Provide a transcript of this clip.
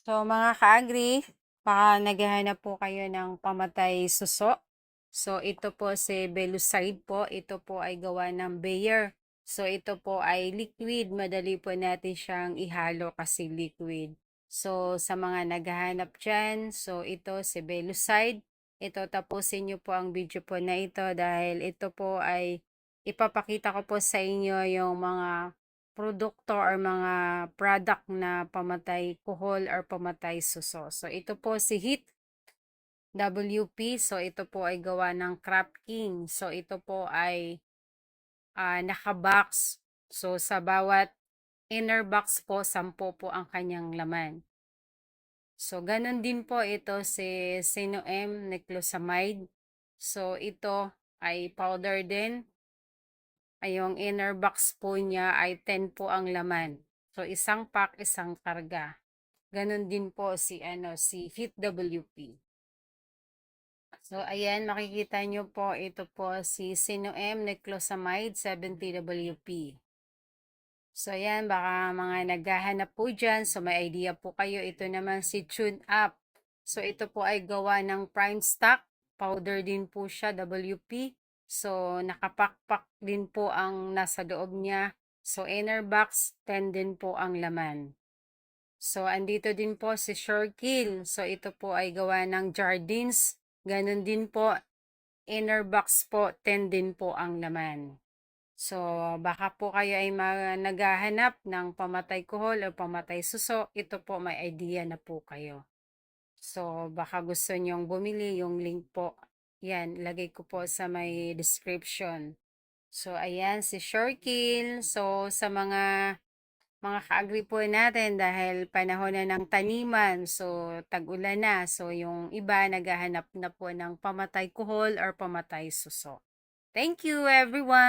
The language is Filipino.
So mga ka-agri, baka naghahanap po kayo ng pamatay suso. So ito po si Beluside po, ito po ay gawa ng Bayer. So ito po ay liquid, madali po natin siyang ihalo kasi liquid. So sa mga naghahanap dyan, so ito si Beluside. Ito tapusin nyo po ang video po na ito dahil ito po ay ipapakita ko po sa inyo yung mga produkto or mga product na pamatay kuhol or pamatay suso. So ito po si Heat WP. So ito po ay gawa ng Crop King. So ito po ay naka-box. So sa bawat inner box po, 10 po ang kanyang laman. So ganun din po ito si Sino-M Niclosamide. So ito ay powder din. Ay yung inner box po niya ay 10 po ang laman. So isang pack, isang karga. Ganon din po si Hit WP. So ayan, makikita nyo po ito po si Sino-M Niclosamide 70WP. So ayan, baka mga naghahanap po dyan. So may idea po kayo. Ito naman si Tune Up. So ito po ay gawa ng Prime Stock. Powder din po siya, WP. So nakapakpak din po ang nasa loob niya. So inner box, 10 din po ang laman. So andito din po si Surekill. So ito po ay gawa ng Jardins. Ganon din po. Inner box po, 10 din po ang laman. So, baka po kayo ay naghahanap ng pamatay kuhol o pamatay suso, ito po may idea na po kayo. So, baka gusto nyong bumili, yung link po, yan, lagay ko po sa may description. So, ayan, si Surekill. So, sa mga ka-agri po natin dahil panahon na ng taniman, so tag-ulan na, so yung iba naghahanap na po ng pamatay kuhol or pamatay suso. Thank you everyone!